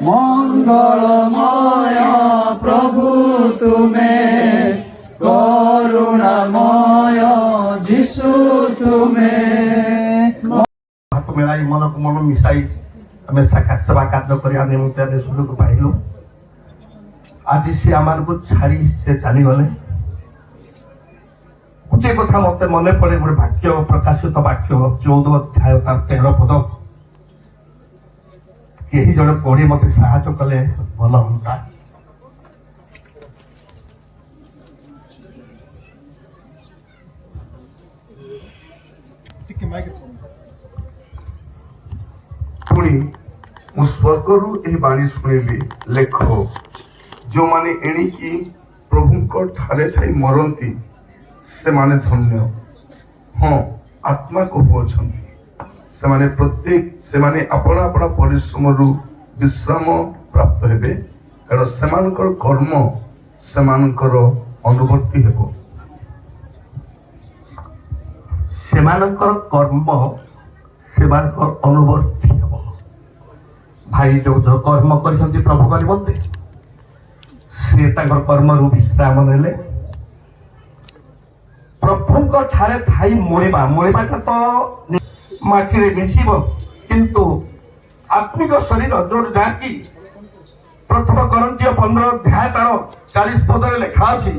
मंगलमय प्रभु तुम्हें, करुणामय जीशु तुम्हें। हाथ मिलाई मन को मन मिसाई आम साखा सेवा कार्य करने निमित्त सुजोग पाइलु। आज सी आम को छाड़ी से चलीगले। गोटे कथा मत मन पड़े, गोटे वाक्य प्रकाशित वाक्य 14 अध्याय 13 पद कही जड़े पढ़ी मत साहय कले भल हाँ। पुणी मु स्वर्गरु एही बाणी शुणिली, लेख जो माने एणिकी प्रभु ठारे थाई मरती से माने धन्य। हाँ, आत्मा को पहुंचती से माने प्रत्येक से माने अपना अपना परिश्रम रु विश्राम प्राप्त हेबे, कारण सेमानकर कर्म सेमानकर अनुवर्ती हेबो। सेमानकर कर्म सेमानकर अनुवर्ती हेबो। भाई जो जो कर्म कर प्रभु कर बोलते से कर्म रु विश्राम नेले। प्रभु ठारे थाई मरिबा मरिबाटा तो माटी रे मिसिब, किंतु आत्मिक शरीर जो जाकि प्रथम करंतिय 15 अध्याय 40 पद लिखा अच्छी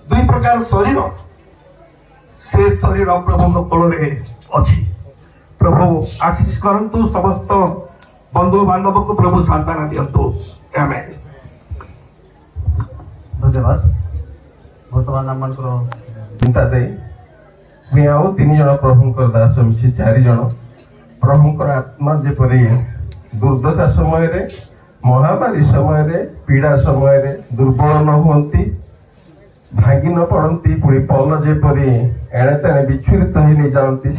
2 प्रकार शरीर, से शरीर प्रभु कोल अच्छी। प्रभु आशीष करंतु समस्त बंधु बांधव को प्रभु सांत्वना दियंतु। आमेन। धन्यवाद। बर्तमान आम चिंता दे मैं आउ 3 जन प्रभुंकर दास मिसी 4 जन प्रभुंकर आत्मा जेपरी दुर्दशा समय रे, महामारी समय रे, पीड़ा समय रे दुर्बल न हुंती, भांगी न पड़ती, पुणी पौल जेपरी एणे तेणे विचलित हो नहीं जाती,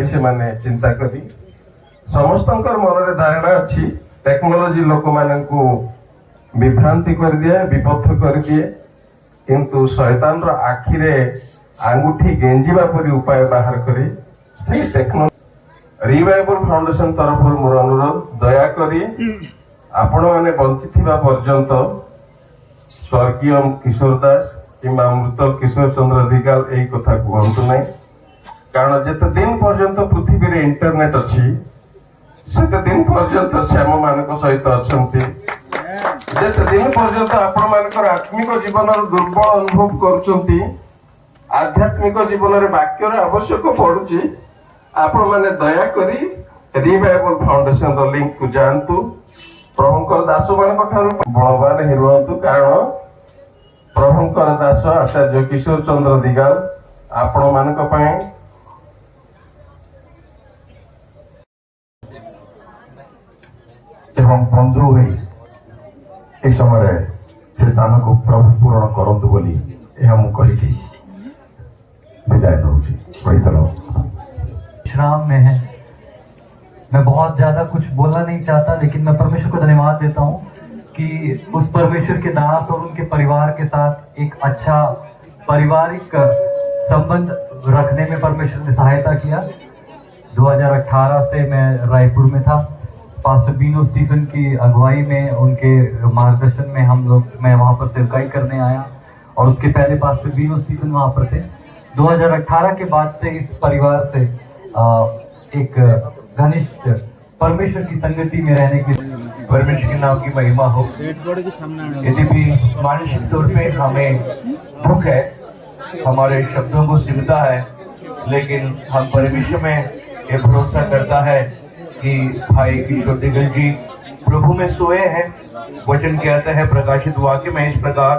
से माने चिंता करी समस्तंकर मन रे धारणा अच्छी टेक्नोलोजी लोक मानू विभ्रांति कर दिए, विपथ कर दिए, किंतु शैतान रो आखि रे आंगुठी गेंजिबा परी उपाय बाहर करी से टेक्नोलोजी रिवाइवल फाउंडेशन तरफ मोर अनुरोध, दया करी आपण माने बंचिथिबा पर्यंत स्वर्गीय किशोर दास किंबा मृत किशोर चंद्र दिगाल एई कथा कहंतु नहीं, कारण जेते दिन पर्यंत पृथ्वी रे इंटरनेट अच्छी सेते दिन पर्यंत श्याम मानक सहित अछंती, जेते दिन पर्यंत आपण मानकर आत्मिक जीवन दुर्बल अनुभव करूचंती, आध्यात्मिक जीवन रे वाक्य रे आवश्यक पड़ुची, आपण माने दया करी रिवाइवल फाउंडेशन रो लिंक को जानतु, प्रभुंकर दास मानक ठारू बलवान हेरुंतु, कारण प्रभुंकर दास आचार्य किशोर चंद्र दिगाल आपण मानक पय एवं बंधु हुई इस समय से स्थान को प्रभु पूर्ण करंतु बोली यह मु कही विदाय दूची। विश्राम में है। मैं बहुत ज्यादा कुछ बोलना नहीं चाहता, लेकिन मैं परमेश्वर को धन्यवाद देता हूँ कि उस परमेश्वर के दास और उनके परिवार के साथ एक अच्छा पारिवारिक संबंध रखने में परमेश्वर ने सहायता किया। 2018 से मैं रायपुर में था, पास्टर बीनो स्टीफन की अगुवाई में, उनके मार्गदर्शन में मैं वहाँ पर सेवकाई करने आया, और उसके पहले पास्टर बीनो स्टीफन वहाँ पर थे। 2018 के बाद से इस परिवार से एक घनिष्ठ परमेश्वर की संगति में रहने की परमेश्वर के नाम की महिमा हो। यदि भी मानसिक तौर पे हमें दुख है, हमारे शब्दों को सिमटा है, लेकिन हम परमेश्वर में ये भरोसा करता है कि भाई किशोर दिगल जी प्रभु में सोए हैं। वचन कहता है प्रकाशित वाक्य में इस प्रकार,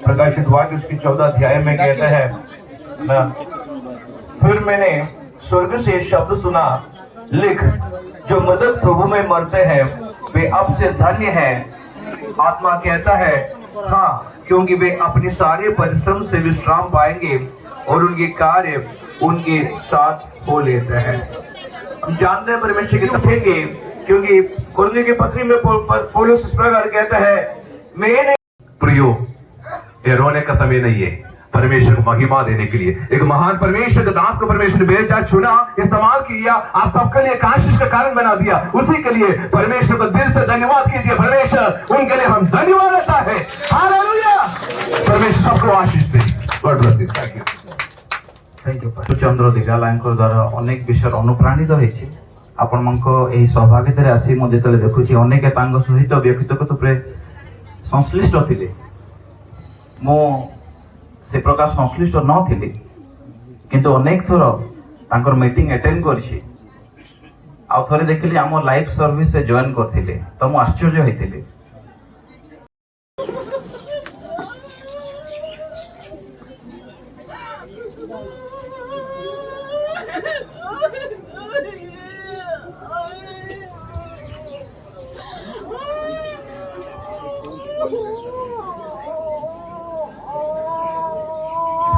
प्रकाशित वाक्य उसकी 14 अध्याय में कहता है ना, फिर मैंने स्वर्ग से शब्द सुना, लिख जो मदद प्रभु में मरते हैं वे अब से धन्य हैं। आत्मा कहता है हाँ, क्योंकि वे अपने सारे परिश्रम से विश्राम पाएंगे और उनके कार्य उनके साथ हो लेते हैं। हम जानते हैं परमेश्वर के तथ्य, क्योंकि कुरिन्थियों के पत्री में पौलुस इस प्रकार कहता है, मेरे प्रियो ये रोने का समय नहीं है, परमेश्वर को महिमा देने के लिए। एक महान परमेश्वर के दास को परमेश्वर ने भेजा, चुना, इस्तेमाल किया, आप सबके लिए एक आशीष का कारण बना दिया। उसी के लिए परमेश्वर को दिल से धन्यवाद कीजिए। परमेश्वर उनके लिए हम धन्यवाद देता है। हालेलुया। परमेश्वर सबको आशीष दे। God bless you. Thank you. Thank you. Chandra Digala द्वारा अनेक विषय अनुप्राणित होती आपण मन सहभागिता आसी मुझे देखुची अनेक सहित व्यक्तिगत रूप संश्लिष्ट थे। मु से प्रकार संश्लिष्ट नी किंतु अनेक थर मीटिंग अटेंड करी थे देखिली आम लाइव सर्विस से जॉइन करते तो मुझे आश्चर्य होती।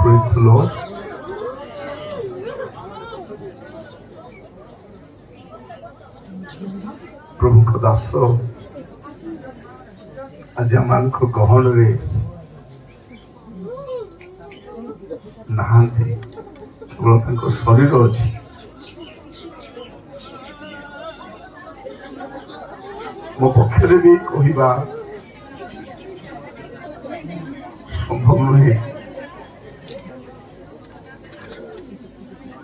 Praise the Lord. प्रभु को दास आज आम गहन रे नहांती केवल शरीर अच्छी मो पक्षरे भी कहवा संभव नुहे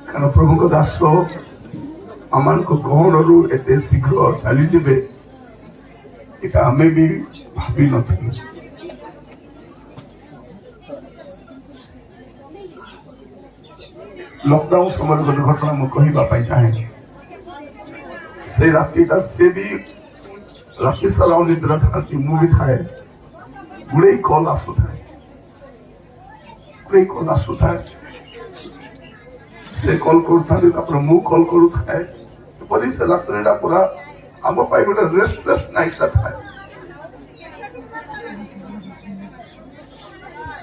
कारण प्रभु को दास आम को गहन रू एत शीघ्र चलीजे ये आम भी भावी नी। लॉकडाउन समय गोटे घटना मुझे कहवाई चाहे से रातिटा से भी राति सारा निद्रा था मुझे थाए गुड़े कल आसुए से कल कर मु कल करुए से रात्रिटा पूरा आम गोटे रेस्टलेस नाइटा था।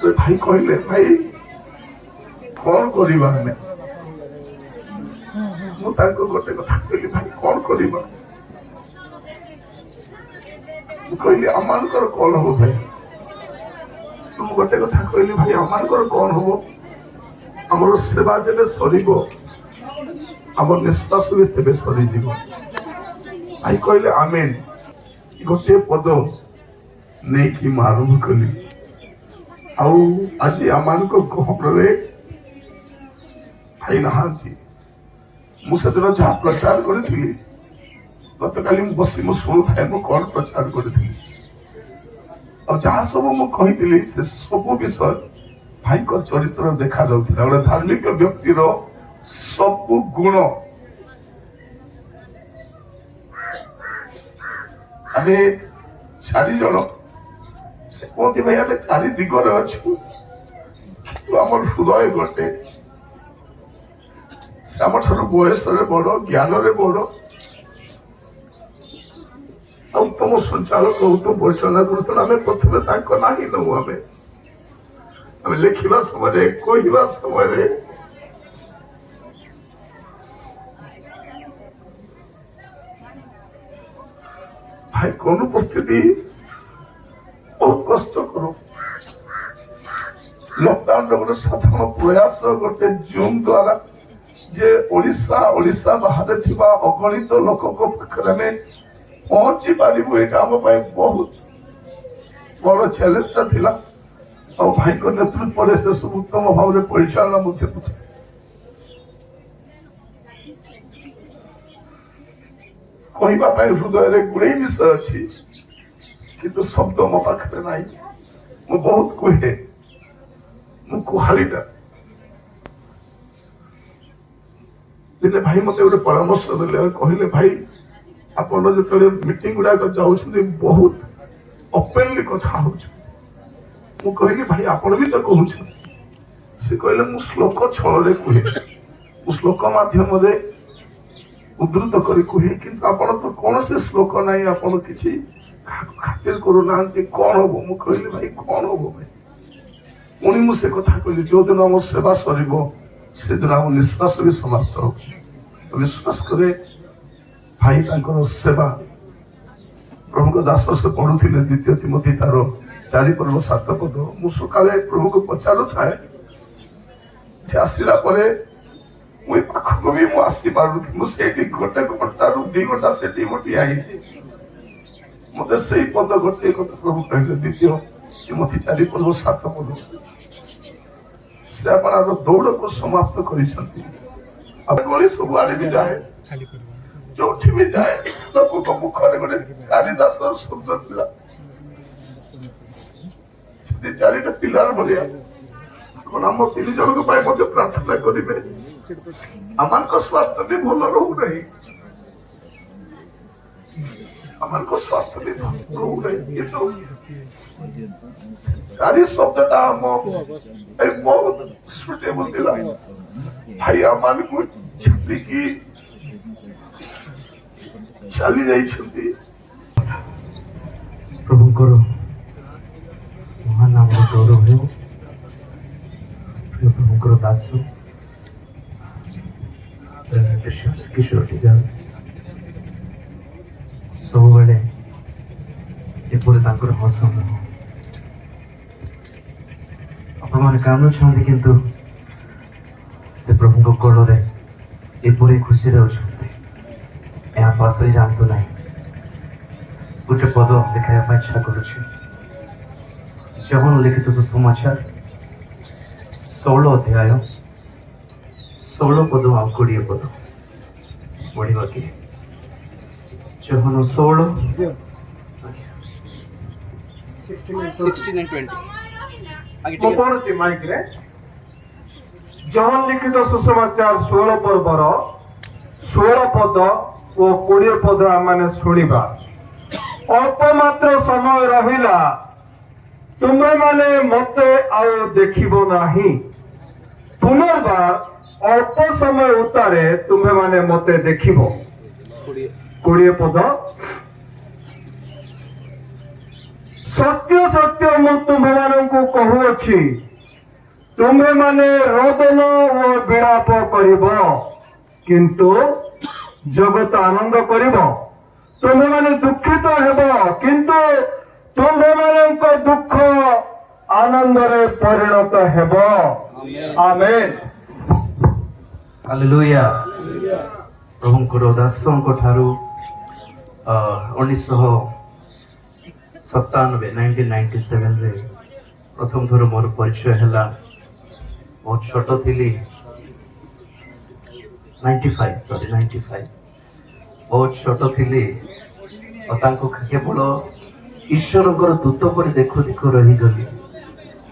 तो भाई कहले भाई कौन करवा गोटे कथा कहली भाई कौन करवा कहली आमानकर कौन हम भाई तुम गोटे कथा कहली भाई आमानकर कौन हम आमर सेवा जब सर आम निश्वास भी तेज सरी भाई कहले आमेन गोटे पद नहीं कि आरंभ कली आज आम गहन भाई नहांती मुझे जहाँ प्रचार करी गत काली बसी शुणुए मु कौन प्रचार करी जहाँ सब मुझे से सब विषय भाई को चरित्र देखा जाता गोटे धार्मिक व्यक्तिर सब गुण आम चारि जन कहते भाई आम चारि दिगरे अच्छु आम हृदय गोटे से आम ठार बयस बड़ ज्ञान बड़ उत्तम संचालक उत्तम परिचालना कर आम प्रथम ना ही नौ आम लिखा समय कहवा समय भाई कौन उपस्थिति बहुत कष्ट करो लॉकडाउन गोटे साधारण प्रयास गोटे जूम द्वारा जे ओडिशा बाहर थिबा अगणित लोक पाखे पहुंची पारू ये आम बहुत बड़ चैलेंजटा थिला और भाई को नेतृत्व से सब उत्तम भाव में परिचालना कहवाई हृदय गुड़े विषय अच्छी किंतु शब्द मो पाखे ना मु बहुत कहे मुहाड़ीटा दिले भाई मत गोटे परामर्श देले कहले भाई आपण जो मीटिंग गुड़ाक जाऊँ बहुत ओपनली कथा हो कहली भाई आपण भी तो कहूँ से कहले मु श्लोक छल कहे मु श्लोक माध्यम उद्धृत कर कहे कि आपण तो कौन से श्लोक ना आपण किसी खातिर करूना कौन हम मु कहली भाई कौन हम भाई पुणी मुझे कथा कहली जो दिन आम सेवा सर से दिन आम निश्वास भी समाप्त हो विश्वास करे भाई सेवा प्रभु को दास से पढ़ुले द्वितीय तिमोथी तार 4 पर्व 7 पद मु सकाले प्रभु को पचारू थाए से आसला मुई पाखक भी मु आसी पारुथि से गोटे घंटा रु 2 घंटा से गोटिया मत से पद गोटे कथा प्रभु कहले द्वितीय तिमोथी 4 पद 7 पद से अपन दौड़ को समाप्त करिसंती अब गली सब आड़े भी जाए जो भी जाए लोक मुखरे गोटे कालिदास शब्द थिला चारिटा पिलार भलिया कौन आम 3 जन प्रार्थना करेंगे आम स्वास्थ्य भी भल रो नहीं आम स्वास्थ्य भी रो नहीं चारि शब्दटा बहुत सुटेबल दिला भाई आम को छाड़ी चली जाई प्रभु करो महान नाम गौरव हो प्रभुଙ୍କର ଦାସ କିଶୋର ଟିକା ସବୁବେଳେ ଏପରି ତାଙ୍କର ହସ ଆପଣମାନେ କାନ୍ଦୁଛନ୍ତି କିନ୍ତୁ ସେ ପ୍ରଭୁଙ୍କ କୋଳରେ ଏପରି ଖୁସିରେ ଅଛନ୍ତି ଏହା ପାଶରେ ଯାଆନ୍ତୁ ନାହିଁ ଗୋଟେ ପଦ ଦେଖାଇବା ପାଇଁ ଇଚ୍ଛା କରୁଛି ଯହନ ଲିଖିତ ସୁସମାଚାର 16 अध्याय 16 पद आ 20 पद पढ़ा कि जहन 16 16 and 20 जहन लिखित सुसमाचार 16 पर्वर 16 पद और 20 पद आम शुणा अल्प मात्र समय रहिला तुम्हें माने मते आउ देखिबो नाही पुनर्बार अल्प समय उतारे तुम्हें माने मते देखिबो 20 पद सत्य सत्य मु तुम्हें मानंकु कहूअछि तुम्हें माने रोदन और विलाप करिबो किंतु जगत आनंद करिबो तुम्हें माने दुखित हेबो किंतु तुम्हें मानक दुख आनंद रे परिणत हेबो आमेन हालेलुया प्रभुଙ୍କର ଦାସଙ୍କ ଠାରୁ 1997 ରେ प्रथम थर मोर परिचय हैला बहुत छोट थिली 95 बहुत छोट थिली और तांको केवल ईश्वर दूत पर देखु देखु रही गली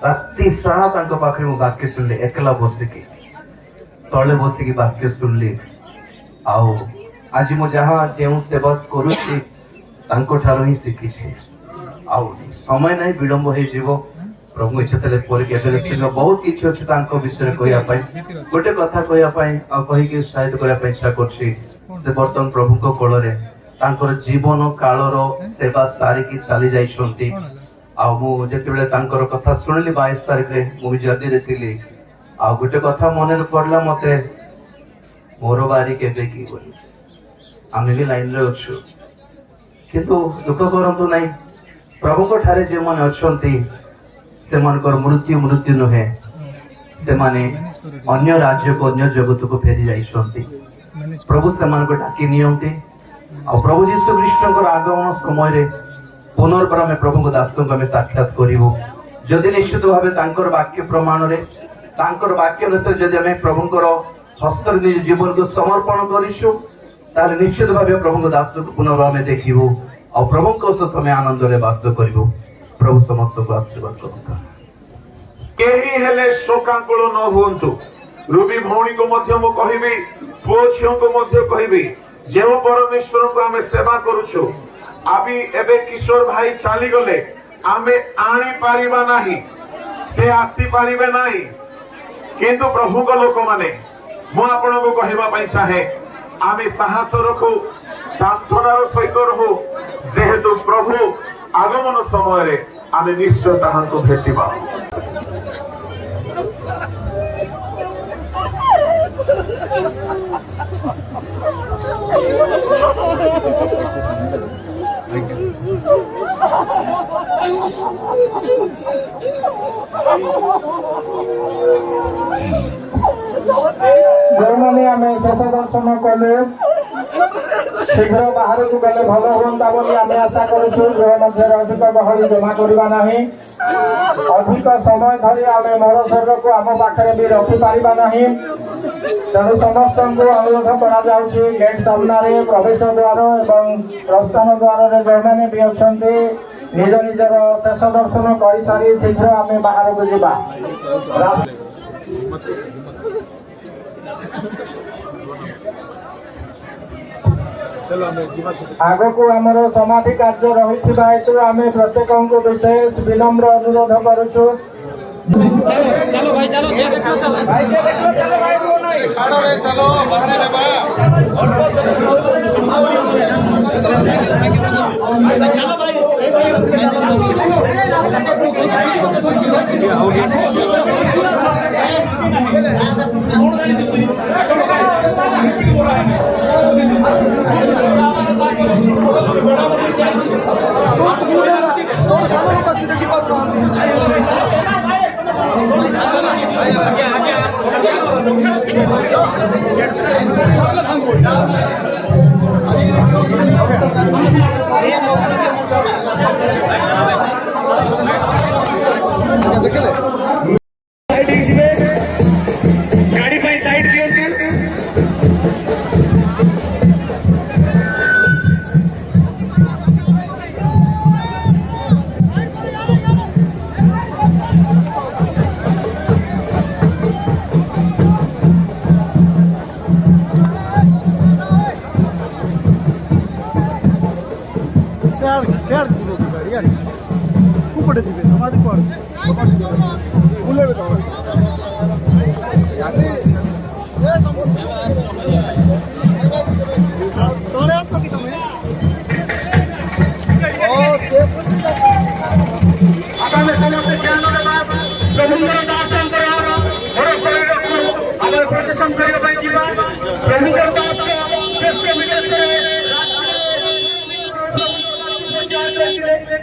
राति सारा पाखे मु वाक्य शुणिली एकला बसिकी तले बसिकी वाक्य शुणिली आज मु जहाँ जो सेवा करुची ही शिखी समय नहीं विलंब हो प्रभु इच्छा थे बहुत किसी अच्छे विषय कहवाई गोटे कथा कहवाई कहीकि उत्साहित करने इच्छा कर बर्तमान प्रभु कोल जीवन कालर सेवा सारिकी चली जाइछंती जिते कथा शुणिली 22 तारिख रे मुझे जर्नी थी गोटे कथा मन पड़ला मत मोर बारी केबे की बोली आम भी लाइन रे अच्छु किंतु दुख करतु ना प्रभु ठारे जो मैंने अच्छा से मृत्यु मृत्यु नुहे से अन्य राज्य को अन्य जगत को फेरी जाइछंती प्रभु से डाकी नियंती प्रभु जीशु कृष्ण आगमन समय पुनर्बार आम प्रभु दास को साक्षात करूँ जदि निश्चित भाव वाक्य प्रमाण वाक्य अनुसार जदि आम प्रभुंर हस्त निज जीवन को समर्पण करूँ निश्चित भाव प्रभु दास को पुनर्बार आम देखू और प्रभु सहित आम आनंद में बास करूँ प्रभु समस्त को आशीर्वाद करूँ केही हेले शोकाकुल न हुंतु रूबी भौणी को मध्य मु कहिबी पुओ छियों को मध्य कहिबी जो परमेश्वर को आमे सेवा करूछु अभी एबे किशोर भाई चली गले आमे आनी पारिबा नाही से आसी पारिबे नाही किंतु प्रभु को लोक माने मु आपण को कहिबा पई चाहे आमे साहस रखू सांत्वनार सहित रहू जेहेतु प्रभु आगमन समय रे आमे निश्चय ताहां को भेटिबा Thank you. ଯେଉଁମାନେ ଆମେ ଶେଷ ଦର୍ଶନ କଲେ ଶୀଘ୍ର ବାହାରକୁ ଗଲେ ଭଲ ହୁଅନ୍ତା ବୋଲି ଆମେ ଆଶା କରୁଛୁ। ଗୃହ ମଧ୍ୟରେ ଅଧିକ ଗହଳି ଜମା କରିବା ନାହିଁ। ଅଧିକ ସମୟ ଧରି ଆମେ ମରଶରୀରକୁ ଆମ ପାଖରେ ବି ରଖିପାରିବା ନାହିଁ। ତେଣୁ ସମସ୍ତଙ୍କୁ ଅନୁରୋଧ କରାଯାଉଛି ଗେଟ୍ ସାମ୍ନାରେ ପ୍ରବେଶ ଦ୍ୱାର ଏବଂ ପ୍ରସ୍ଥାନ ଦ୍ୱାରରେ ଯେଉଁମାନେ ବି ଅଛନ୍ତି ନିଜ ନିଜର ଶେଷ ଦର୍ଶନ କରିସାରି ଶୀଘ୍ର ଆମେ ବାହାରକୁ ଯିବା। ଆଗକୁ ଆମର ସମାଧି କାର୍ଯ୍ୟ ରହିଥିବା ହେତୁ ଆମେ ପ୍ରତ୍ୟେକଙ୍କୁ ବିଶେଷ ବିନମ୍ର ଅନୁରୋଧ କରୁଛୁ। चलो भाई चलो ये देखो चलो भाई ये देखो चलो भाई वो नहीं खाड़ो रे चलो बाहर लेबा ऑटो चलो गाड़ी पे साइड दियो ସିଆଡ଼େ ଯିବେ ସେ ଗାଡ଼ି ଆଣି କୁପଟେ ଯିବେ ସମାଧି କୁଆଡ଼େ ବୁଲେଇବେ ତମେ ତଳେ ଅଛ କି ତମେ ଆମେ ସମସ୍ତେ ଧ୍ୟାନ ଦେବା ପ୍ରଭୁଙ୍କର ଦର୍ଶନ କରିବା ମୋର ଶରୀରକୁ ଆମେ ପ୍ରଶେଷଣ କରିବା ପାଇଁ ଯିବା ପ୍ରଭୁଙ୍କର ଦର୍ଶନ ଦେଶ ବିଦେଶରେ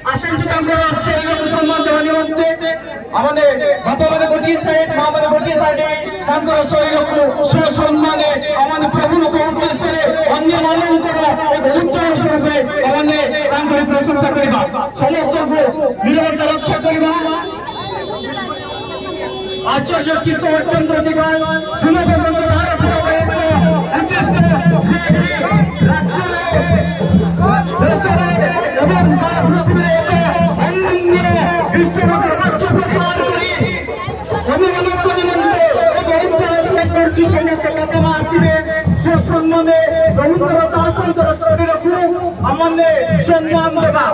ଆସନ୍ତୁ ତାଙ୍କର ଶରୀରକୁ ସମ୍ମାନ ଦେବା ନିମନ୍ତେ ଆମମାନେ ବାପାମାନେ ଗୋଟିଏ ସାଇଡ୍ ମାଆମାନେ ଗୋଟିଏ ସାଇଡ୍ ତାଙ୍କର ଶରୀରକୁ ସୁସମ୍ମାନେ ଆମମାନେ ପ୍ରଭୁଙ୍କ ଉଦ୍ଦେଶ୍ୟରେ ଅନ୍ୟମାନଙ୍କର ଏକ ଉତ୍ତର ସ୍ୱରୂପେ ଆମମାନେ ତାଙ୍କର ପ୍ରଶଂସା କରିବା ସମସ୍ତଙ୍କୁ ନିରବତା ରକ୍ଷା କରିବା। आचार्य किशोर चंद्र दिवान सुनबंद भारतीय उद्दिष्ट राज्य देश एवं पृथ्वी अन्य विश्व राज्य प्रचार करी समस्त लोकमा आसवे से सम्माने रवींद्र दासंकर शरीर को आमने सम्मान देवा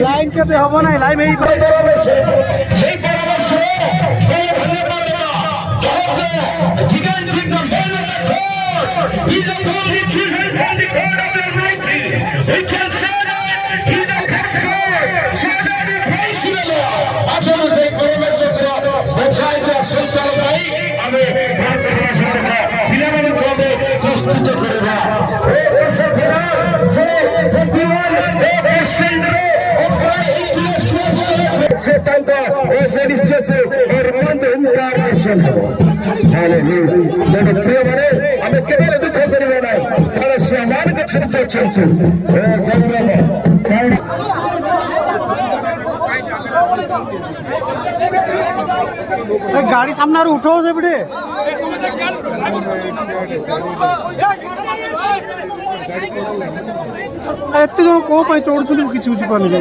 लाइन के पे हम ना लाइन में ही आम केवल दुख करें ना सामाजिक गौरव गाड़ी सामने उठो सेपटे एत जन कौन चढ़ुଛନ୍ତି କିଛି ବୁଝିପାରୁନି।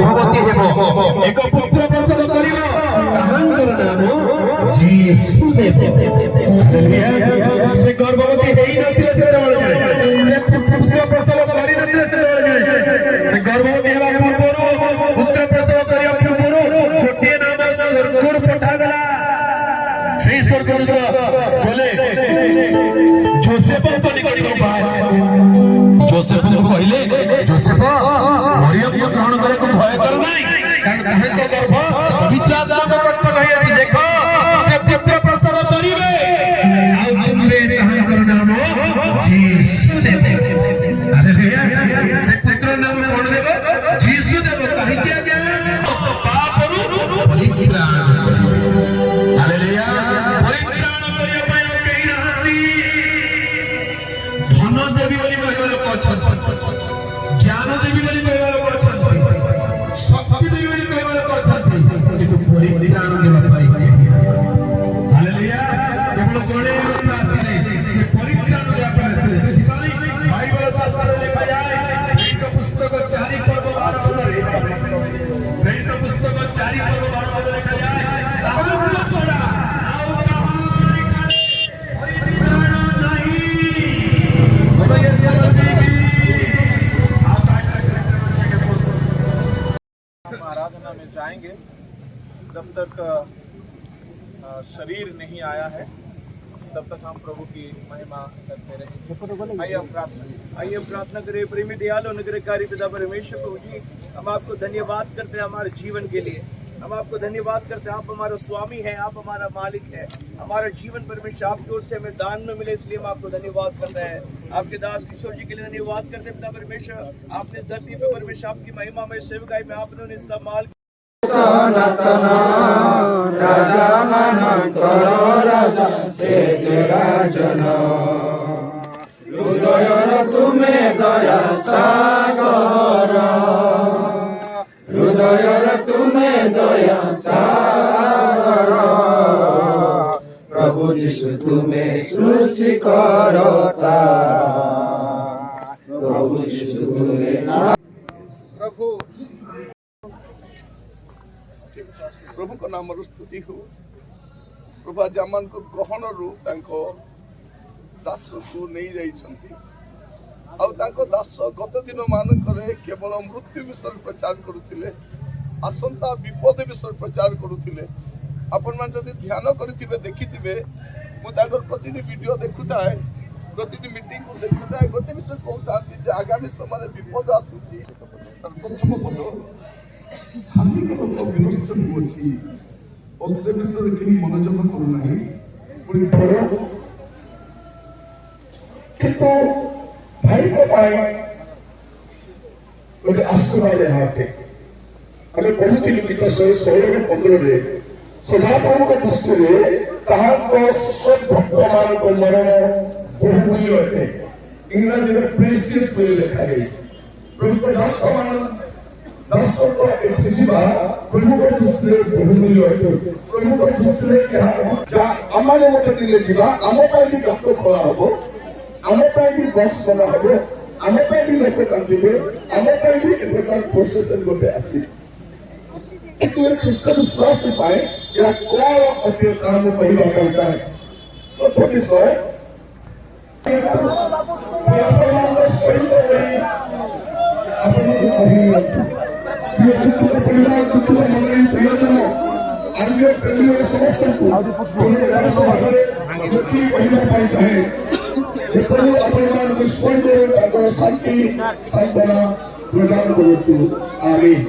गर्भवती एक पुत्र प्रसव कर से गर्भवती पुत्र प्रसव कर गर्भवती पूर्व पुत्र प्रसव करने पूर्व गोटे नाम स्वर्ग पठागला से स्वर्ग गले जोसेफ निकट जोसेफ को कहले जोसेफ मरियम को ग्रहण करे को भय कर नहीं कारण ताहे तो गर्भ पवित्र आत्मा का गर्भ नहीं अछि देखो से पुत्र प्रसव करिवे आ तुमरे ताहार नाम यीशु देबे हालेलुया से पुत्र नाम कोन देबे यीशु देबे कहि दिया गया पापरु परित्राण हालेलुया परित्राण करिया पाए केहि नाहंती धन देवी बोली कहबा लोक अछन ज्ञान देवी बोली कहबा लोक अछन शक्ति देवी बोली कहबा लोक अछन किंतु परित्राण देबा पाई हालेलुया केवल कोणे आसी नहीं से परित्राण देबा पाई से भाई बाइबल शास्त्र लिखा जाए एक पुस्तक 4 पर्व 12 रे एक पुस्तक 4 पर्व 12 रे लिखा जाए राम को छोड़ा आओ कहां परित्राण नहीं आराधना में जाएंगे जब तक शरीर नहीं आया है तब तक हम प्रभु की महिमा करते रहेंगे। आइए हम प्रार्थना करें। प्रेमी दयालु अनुग्रहकारी पिता परमेश्वर प्रभु जी, हम आपको धन्यवाद करते हैं हमारे जीवन के लिए। हम आपको धन्यवाद करते हैं, आप हमारा स्वामी हैं, आप हमारा मालिक है। हमारा जीवन परमेश्वर आपकी ओर से हमें दान में मिले, इसलिए हम आपको धन्यवाद कर रहे हैं। आपके दास किशोर जी के लिए धन्यवाद करते हैं पिता परमेश्वर। आपने धरती पे परमेश्वर आपकी महिमा में सेवकाई में आपने इस्तेमाल सनातन राजा मन करो राजा से राजन हृदयर तुम्हें दया सागर हृदयर तुम्हें दया सागर प्रभु यीशु तुम्हें सृष्टि करता प्रभु यीशु तुम्हें प्रभु को नाम स्तुति हो। प्रभु आज आम ग्रहण रु दास को नहीं जाइछंती दास गत दिन मानक केवल मृत्यु विषय प्रचार करुले आसंता विपद विषय प्रचार करुले। आपण मान जदि ध्यान करिथिबे देखिथिबे मुझे प्रतिटी वीडियो देखुताए प्रतिटी मीटिंग को देखुताए गोटे विषय कहते जे आगामी समय विपद आसुची प्रथम पद धार्मिक लोक विनष्ट होची और से विषय के मनोजन करू नहीं किंतु भाई को पाए गोटे आशीर्वाद हाटे हमें पढ़ुथिलु गीत 16-15 रे सदाप्रभुଙ୍କ दृष्टिରେ ତାହାଙ୍କ ଭକ୍ତମାନଙ୍କ ମରଣ ବହୁମୂଲ୍ୟ ଅଟେ। ଇଂରାଜୀରେ ପ୍ରେସିୟସ୍ ବୋଲି ଲେଖାଯାଇଛି। ପ୍ରଭୁଙ୍କ ଦାସଙ୍କ ଏଠି ଯିବା ପ୍ରଭୁଙ୍କ ଦୃଷ୍ଟିରେ ବହୁମୂଲ୍ୟ ଅଟେ। ପ୍ରଭୁଙ୍କ ଦୃଷ୍ଟିରେ ଯାହା ଆମମାନେ ଗୋଟେ ଦିନେ ଯିବା ଆମ ପାଇଁ ବି ଗାତ ଖୋଳା ହବ, ଆମ ପାଇଁ ବି ବସ୍ ବନା ହବ, ଆମ ପାଇଁ ବି ଲୋକ କାନ୍ଦିବେ, ଆମ ପାଇଁ ବି ଏ ପ୍ରକାର ପ୍ରୋସେସନ ଗୋଟେ ଆସିବ। କିନ୍ତୁ ଖ୍ରୀଷ୍ଟ ବିଶ୍ୱାସ ପାଇଁ ଏହା କଣ ଅଟେ ତାହା ମୁଁ କହିବା ପାଇଁ ଚାହେଁ। ପ୍ରଥମ ବିଷୟ ଆପଣମାନଙ୍କ ସହିତ ରହି ଆପଣଙ୍କୁ କହିନିଅନ୍ତୁ ପରିବାର କୁଟୁମ୍ବ ମଣ୍ଡଳୀ ପ୍ରିୟଜନ ଆନ୍ୟ ପ୍ରେମୀୟ ସମସ୍ତଙ୍କୁ ଭାବରେ ଦୁଃଖୀ କହିବା ପାଇଁ ଚାହେଁ ଯେପରି ଆପଣମାନଙ୍କୁ ସ୍ୱର୍ଗରେ ତାଙ୍କର ଶାନ୍ତି ସାନ୍ତ୍ୱନା ପ୍ରଦାନ କରନ୍ତୁ। ଆମେନ୍।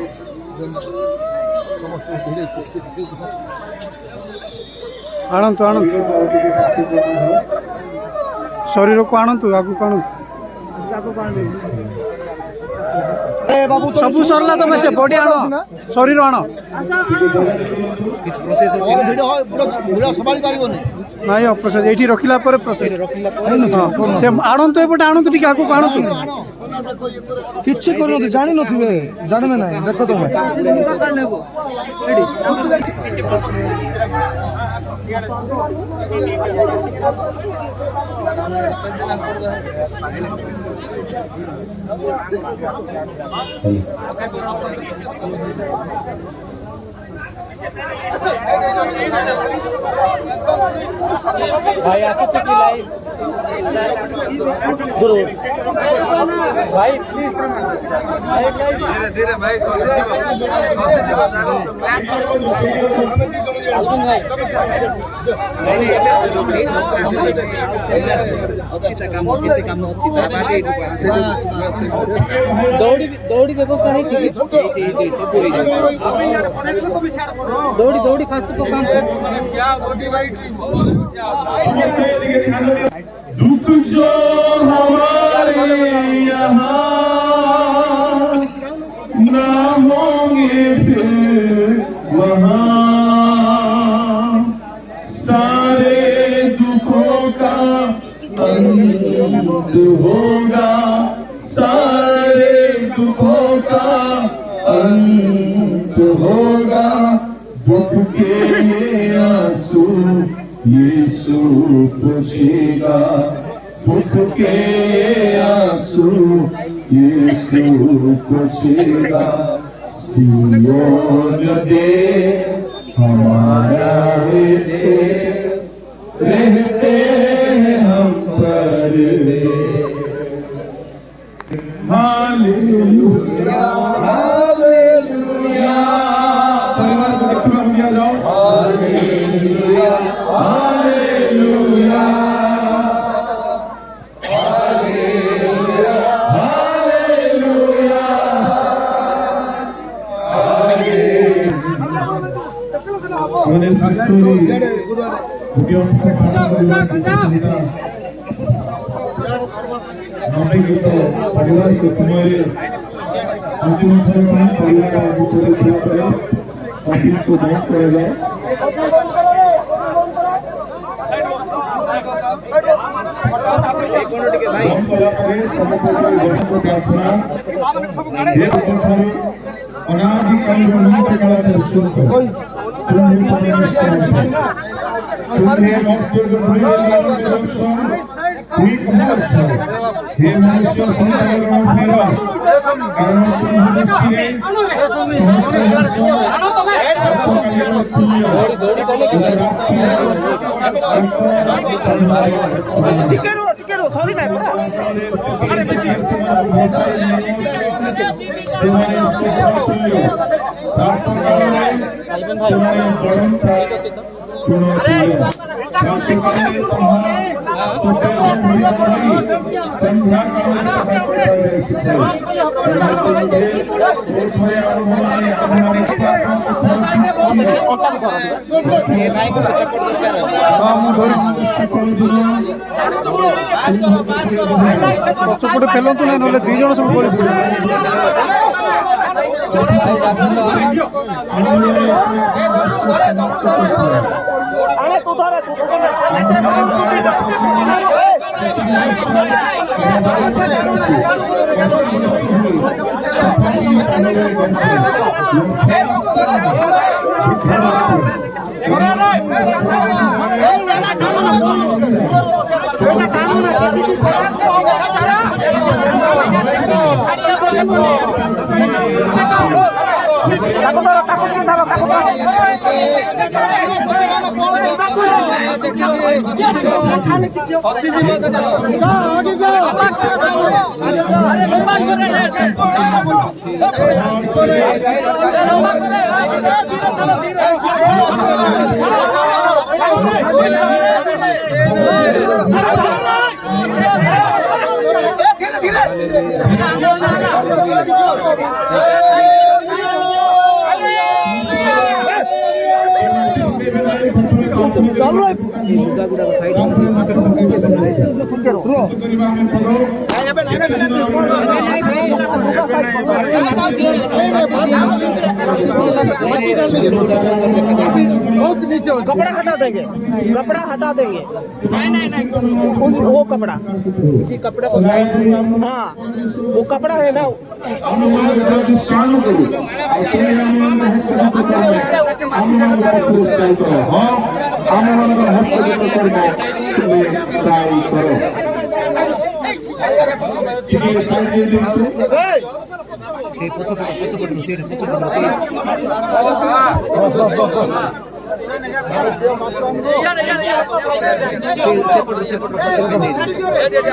ଆଣନ୍ତୁ ଆଣନ୍ତୁ ଶରୀରକୁ ଆଣନ୍ତୁ ଆଗକୁ ଆଣନ୍ତୁ ସବୁ ସରିଲା ତମେ ସେ ବଡି ଆଣ ଶରୀର ଆଣ ନାଇଁ ଅପ୍ରସାଦ ଏଇଠି ରଖିଲା ପରେ ସେ ଆଣନ୍ତୁ ଏପଟେ ଆଣନ୍ତୁ ଟିକେ ଆଗକୁ ଆଣନ୍ତୁ କିଛି କରୁନଥିବେ ଜାଣିନଥିବେ ଜାଣିବେ ନାହିଁ ଦେଖ ତମେ भाई आते की लाइव भाई प्लीज धीरे धीरे भाई दौड़ी व्यवस्था है दौड़ी दौड़ी फास्ट को काम दुख जो हमारे यहाँ ना होंगे फिर वहाँ सारे दुखों का अंत होगा सारे दुखों का अंत होगा दुख के आंसू यीशु पोछेगा दुख के आंसू यीशु पोछेगा सियोन दे हमारा रहते हैं हम पर हालेलुया हालेलुया परिवार को देखते हम दिया जाओ हालेलुया हालेलुया हालेलुया हालेलुया हमने सस्तुरी उद्योग से खाना परिवार की सुविधा नौकरी की तो परिवार से समय अंतिम समय में परिवार का पूरे सेवा करें मशीन को दान किया जाए ପଛପଟେ ଫେଲନ୍ତୁ ନାହିଁ ନହେଲେ ଦି ଜଣ ସବୁ ପଳେଇ Taco बहुत नीचे कपड़ा हटा देंगे, कपड़ा हटा देंगे। नहीं वो कपड़ा इसी कपड़े को, हाँ वो कपड़ा है ना।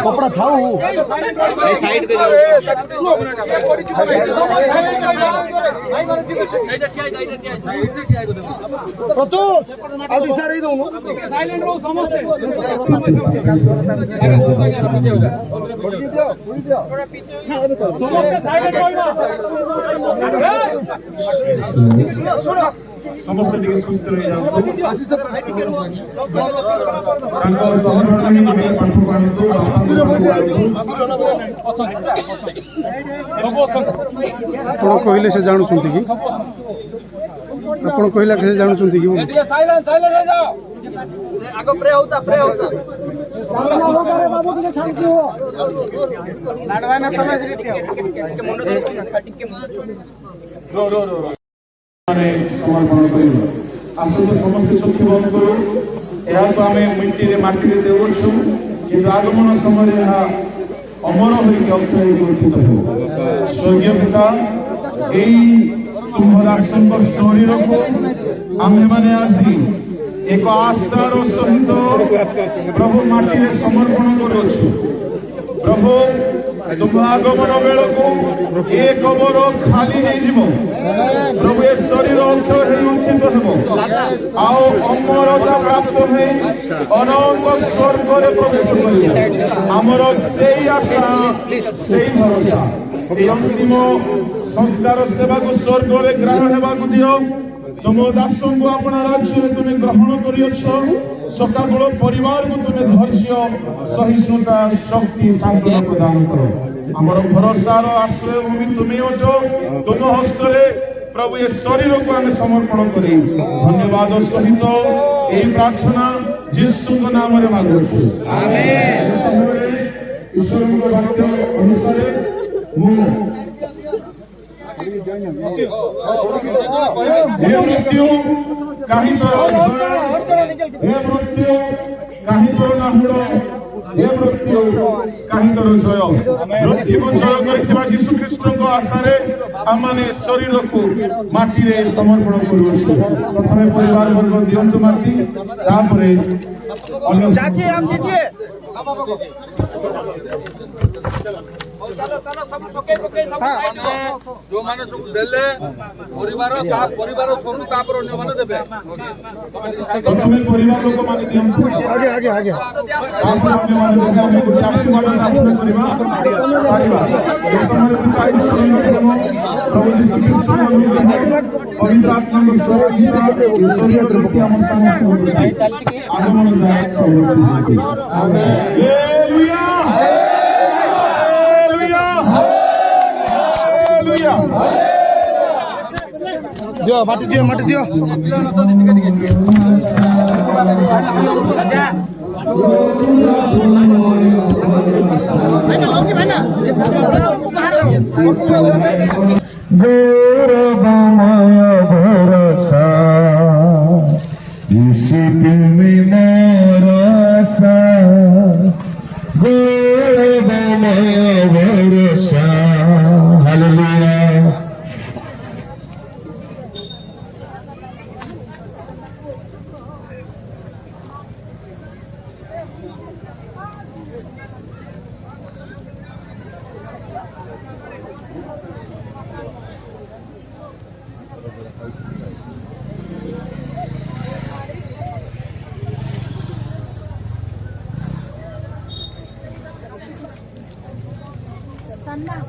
कपड़ा खाओ साइड पे ସମସ୍ତେ ଟିକେ ସୁସ୍ଥ ରହିଯାଆନ୍ତୁ। ଆପଣ କହିଲେ ସେ ଜାଣୁଛନ୍ତି କି? ଆପଣ କହିଲା ସେ ଜାଣୁଛନ୍ତି କି? ଆଗ ପ୍ରେ ହଉତା ସମର୍ପଣ କରିବୁ। ଆସନ୍ତୁ ସମସ୍ତେ ଚକ୍ଷୁ ବନ୍ଦ କରୁ। ଏହାକୁ ଆମେ ମିଟିରେ ମାଟିରେ ଦେଉଛୁ, କିନ୍ତୁ ଆଗମନ ସମୟରେ ଏହା ଅମର ହୋଇକି ଅକ୍ଷୟ ହୋଇଥିବ। ସ୍ୱର୍ଗୀୟ ପିତା, ଏଇ ତୁମ ଦାସଙ୍କ ଶରୀରକୁ ଆମ୍ଭେମାନେ ଆସି ଏକ ଆଶାର ସହିତ ପ୍ରଭୁ ମାଟିରେ ସମର୍ପଣ କରୁଅଛୁ। ପ୍ରଭୁ ତୁମ ଆଗମନ ବେଳକୁ ଏ କବର ଖାଲି ହେଇଯିବ। ପ୍ରଭୁ ଏ ଶରୀର ଅକ୍ଷୟ ହେଇ ଉଚ୍ଚିତ ହେବ, ଆଉ ଅମରତା ପ୍ରାପ୍ତ ହୋଇ ଅନନ୍ତ ସ୍ୱର୍ଗରେ ପ୍ରବେଶ କରିବ। ଆମର ସେଇ ଆଶା, ସେଇ ଭରସା। এই অন্তিম সংস্কার সেবাকু স্বর্গরে গ্রহণ হেবাকু দিও। तुम दासों को अपना राज्य तुम्हें ग्रहण करियछ। सकाल परिवार को तुम्हें धैर्य सहिष्णुता शक्ति सांत्वना प्रदान करो। आमर भरोसार आश्रय भूमि तुम्हें अछ। तुम हस्तरे प्रभु ये शरीर को आम समर्पण करी धन्यवाद सहित यही प्रार्थना यीशु नाम रे मांगुछु, आमेन। ईश्वर को वाक्य अनुसार हे मृत्यु काहि तोर हे मृत्यु काहि तोर नाहुड़ हे मृत्यु काहि तोर जय। मृत्यु जय करिथिबा यीशु ख्रीष्ट को आशारे आमाने शरीर को माटी रे समर्पण करूछु। प्रथमे परिवार वर्ग दियंतु माटी, तापरे अन्य चाची हम दीजिए। जो माने सब देले परिवार का परिवार सब तापर अन्य माने देबे। प्रथमे परिवार लोक माने दियंतु। आगे आगे आगे अन्य माने देबे। हम आशीर्वाद प्रार्थना करिबा सारिबा। प्रभु यीशु ख्रीष्ट पवित्र आत्मा को सर्वोच्च हम आगमन दाय सर्वोच्च। आमेन। Hallelujah hallelujah hallelujah. दियो माटी दियो माटी दियो। गौरवमय भरोसा ईशी तुम्हें मोर आशा। गौरवमय भरोसा हालेलुया। Sana.